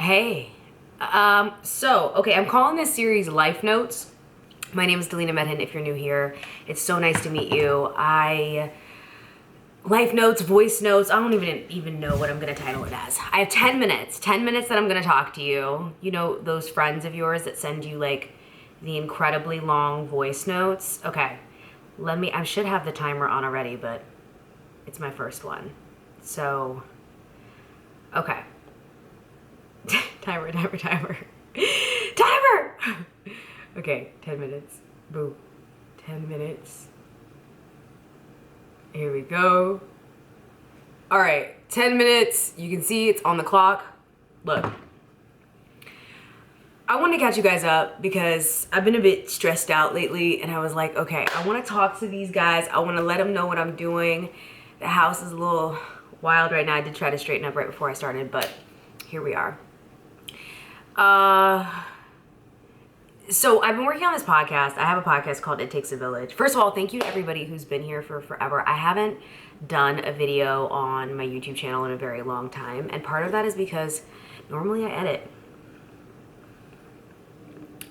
Hey. Okay, I'm calling this series Life Notes. My name is Delina Medhin if you're new here. It's so nice to meet you. Life notes, voice notes, I don't even know what I'm gonna title it as. I have 10 minutes. 10 minutes that I'm gonna talk to you. You know those friends of yours that send you like the incredibly long voice notes? Okay. I should have the timer on already, but it's my first one. So, okay. Timer. Timer! Okay, 10 minutes. Boo. 10 minutes. Here we go. All right, 10 minutes. You can see it's on the clock. Look. I want to catch you guys up because I've been a bit stressed out lately, and I was like, okay, I want to talk to these guys. I want to let them know what I'm doing. The house is a little wild right now. I did try to straighten up right before I started, but here we are. So I've been working on this podcast. I have a podcast called It Takes a Village. First of all, thank you to everybody who's been here for forever. I haven't done a video on my YouTube channel in a very long time, and part of that is because normally I edit.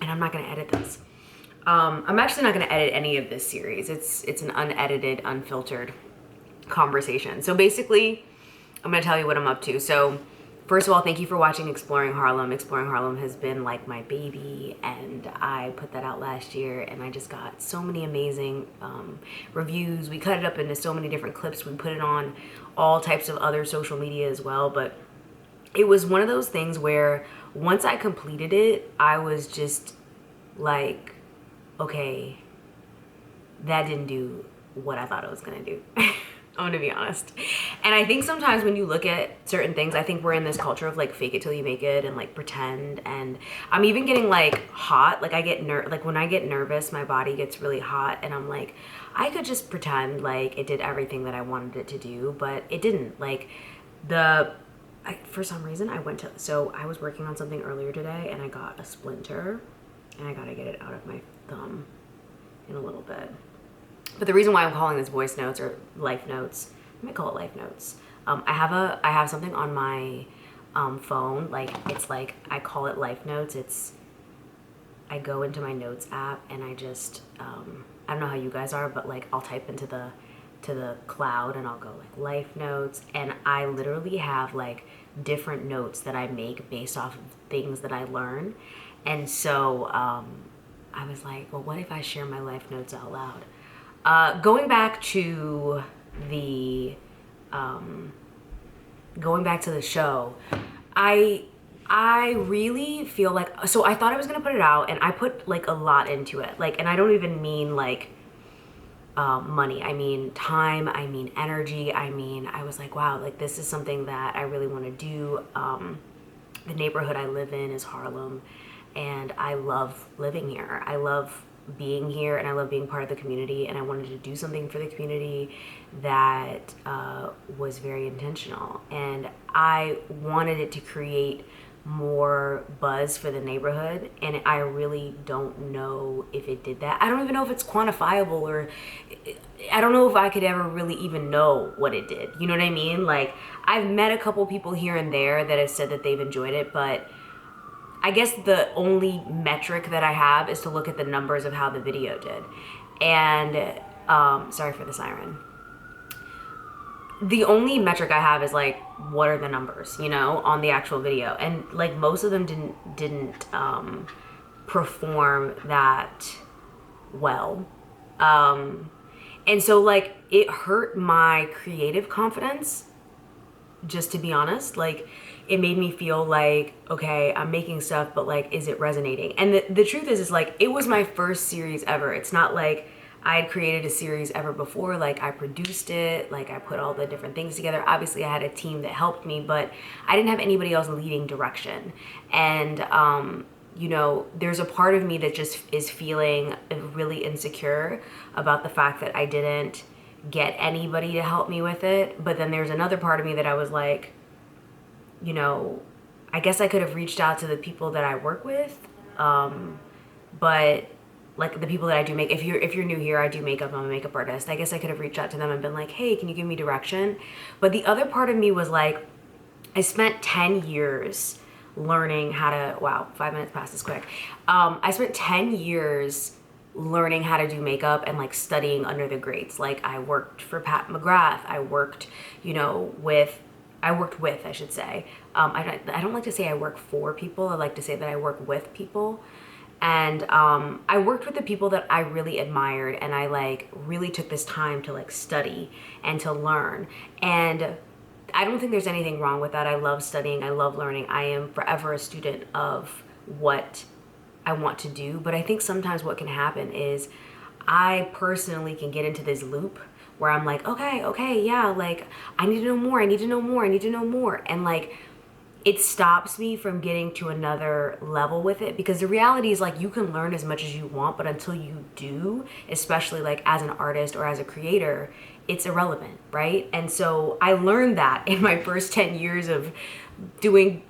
And I'm not going to edit this. I'm actually not going to edit any of this series. It's an unedited, unfiltered conversation. So basically, I'm going to tell you what I'm up to. So first of all, thank you for watching Exploring Harlem. Exploring Harlem has been like my baby, and I put that out last year, and I just got so many amazing reviews. We cut it up into so many different clips. We put it on all types of other social media as well, but it was one of those things where once I completed it, I was just like, okay, that didn't do what I thought it was gonna do. I'm gonna be honest. And I think sometimes when you look at certain things, I think we're in this culture of like fake it till you make it and like pretend. And I'm even getting like hot. Like like when I get nervous, my body gets really hot, and I'm like, I could just pretend like it did everything that I wanted it to do, but it didn't. Like for some reason I was working on something earlier today, and I got a splinter, and I gotta get it out of my thumb in a little bit. But the reason why I'm calling this voice notes or life notes, I might call it life notes. I have something on my phone, like it's like, I call it life notes. I go into my notes app, and I just, I don't know how you guys are, but like I'll type into the cloud, and I'll go like life notes, and I literally have like different notes that I make based off of things that I learn. And so I was like, well, what if I share my life notes out loud? Going back to the show, I really feel like, so I thought I was gonna put it out, and I put like a lot into it, like, and I don't even mean like money. I mean time, I mean energy. I was like, wow, like this is something that I really want to do. The neighborhood I live in is Harlem, and I love living here. I love being here, and I love being part of the community, and I wanted to do something for the community that was very intentional, and I wanted it to create more buzz for the neighborhood, and I really don't know if it did that. I don't even know if it's quantifiable, or I don't know if I could ever really even know what it did. You know what I mean? Like, I've met a couple people here and there that have said that they've enjoyed it, but I guess the only metric that I have is to look at the numbers of how the video did. And sorry for the siren. The only metric I have is like, what are the numbers, you know, on the actual video, and like most of them didn't perform that well, and so like it hurt my creative confidence, just to be honest. Like, it made me feel like, okay, I'm making stuff, but like, is it resonating? And the truth is like, it was my first series ever. It's not like I had created a series ever before. Like, I produced it, like I put all the different things together. Obviously I had a team that helped me, but I didn't have anybody else leading direction. And you know, there's a part of me that just is feeling really insecure about the fact that I didn't get anybody to help me with it. But then there's another part of me that I was like, you know, I guess I could have reached out to the people that I work with, but like the people that I do make, if you're new here, I do makeup, I'm a makeup artist. I guess I could have reached out to them and been like, hey, can you give me direction? But the other part of me was like, I spent 10 years learning how to, wow, 5 minutes passed this quick. I spent 10 years learning how to do makeup and like studying under the greats. Like I worked for Pat McGrath. I worked, I should say. I don't like to say I work for people. I like to say that I work with people. And I worked with the people that I really admired, and I like really took this time to like study and to learn. And I don't think there's anything wrong with that. I love studying. I love learning. I am forever a student of what I want to do. But I think sometimes what can happen is I personally can get into this loop where I'm like, okay, yeah, like I need to know more. And like, it stops me from getting to another level with it, because the reality is like you can learn as much as you want, but until you do, especially like as an artist or as a creator, it's irrelevant, right? And so I learned that in my first 10 years of doing,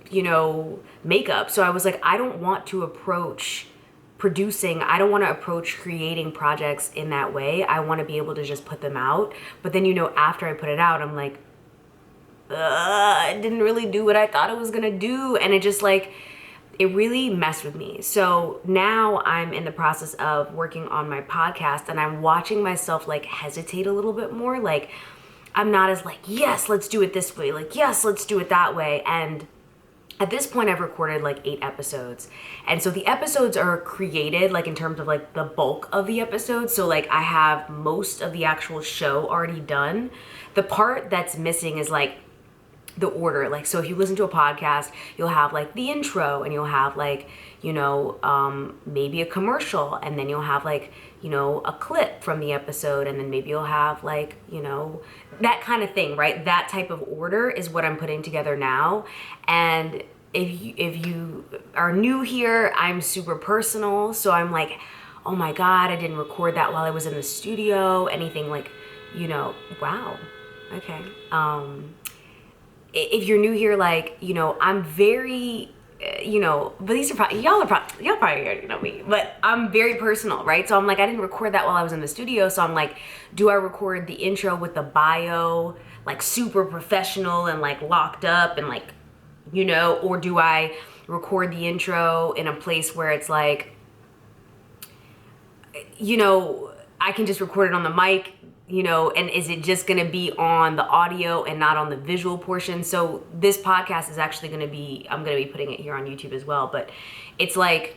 makeup. So I was like, I don't want to approach producing, I don't want to approach creating projects in that way. I want to be able to just put them out. But then, after I put it out, I'm like, it didn't really do what I thought it was gonna do, and it just like it really messed with me. So now I'm in the process of working on my podcast, and I'm watching myself like hesitate a little bit more. Like I'm not as like, yes, let's do it this way, like yes, let's do it that way. And at this point I've recorded like 8 episodes, and so the episodes are created like in terms of like the bulk of the episodes. So like I have most of the actual show already done. The part that's missing is like the order. Like, so if you listen to a podcast, you'll have like the intro, and you'll have like, maybe a commercial, and then you'll have like, a clip from the episode, and then maybe you'll have like, that kind of thing, right? That type of order is what I'm putting together now. And if you are new here, I'm super personal. So I'm like, oh my God, I didn't record that while I was in the studio, anything like, wow. Okay. If you're new here, like, I'm very, but these are probably, y'all probably already know me, but I'm very personal, right? So I'm like, I didn't record that while I was in the studio. So I'm like, do I record the intro with the bio, like super professional and like locked up and like, or do I record the intro in a place where it's like, I can just record it on the mic, and is it just going to be on the audio and not on the visual portion? So this podcast is actually going to be, I'm going to be putting it here on YouTube as well, but it's like,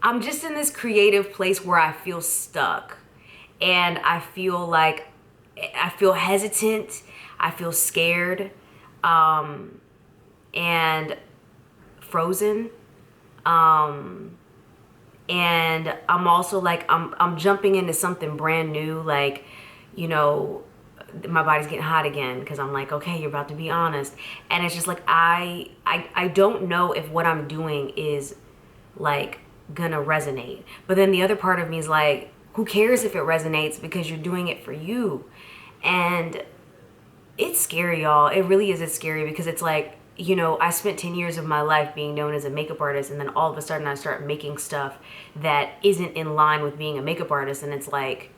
I'm just in this creative place where I feel stuck, and I feel like, I feel hesitant, I feel scared, and frozen, and I'm also like, I'm jumping into something brand new. Like, my body's getting hot again, because I'm like, okay, you're about to be honest. And it's just like, I don't know if what I'm doing is like gonna resonate. But then the other part of me is like, who cares if it resonates, because you're doing it for you. And it's scary, y'all. It really is. It's scary, because it's like, I spent 10 years of my life being known as a makeup artist, and then all of a sudden I start making stuff that isn't in line with being a makeup artist, and it's like,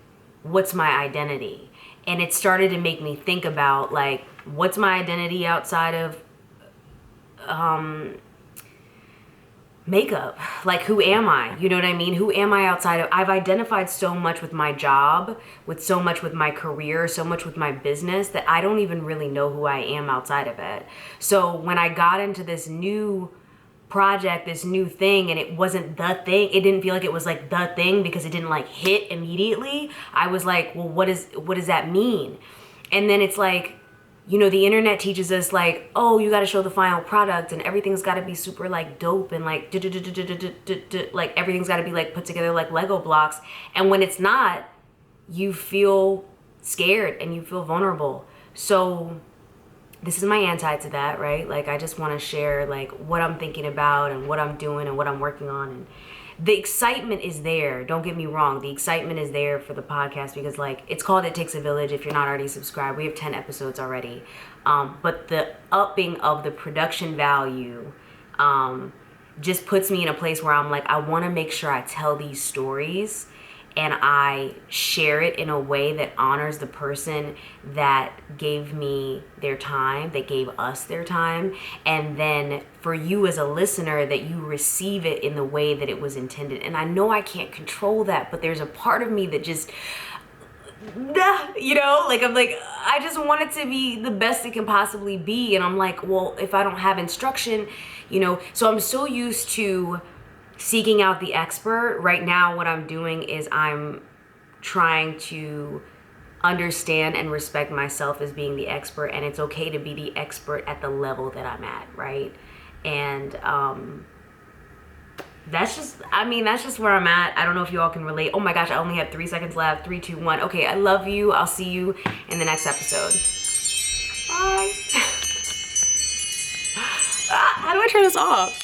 what's my identity? And it started to make me think about like, what's my identity outside of makeup? Like, who am I? You know what I mean? Who am I outside of? I've identified so much with my job, with so much with my career, so much with my business, that I don't even really know who I am outside of it. So when I got into this new project, this new thing, and it wasn't the thing, it didn't feel like it was like the thing, because it didn't like hit immediately. I was like, well, what does that mean? And then it's like, the internet teaches us like, oh, you got to show the final product, and everything's got to be super like dope, and like like everything's got to be like put together like Lego blocks. And when it's not, you feel scared and you feel vulnerable. So this is my anti to that, right? Like, I just want to share like what I'm thinking about and what I'm doing and what I'm working on. And the excitement is there. Don't get me wrong. The excitement is there for the podcast, because like, it's called It Takes a Village. If you're not already subscribed, we have 10 episodes already. But the upping of the production value just puts me in a place where I'm like, I want to make sure I tell these stories and I share it in a way that honors the person that gave me their time, that gave us their time, and then for you as a listener, that you receive it in the way that it was intended. And I know I can't control that, but there's a part of me that just, you know, like I'm like, I just want it to be the best it can possibly be. And I'm like, well, if I don't have instruction, you know, so I'm so used to seeking out the expert. Right now, what I'm doing is I'm trying to understand and respect myself as being the expert, and it's okay to be the expert at the level that I'm at, right? And that's just, I mean, that's just where I'm at. I don't know if you all can relate. Oh my gosh, I only have 3 seconds left. 3, 2, 1. Okay, I love you. I'll see you in the next episode. Bye. How do I turn this off?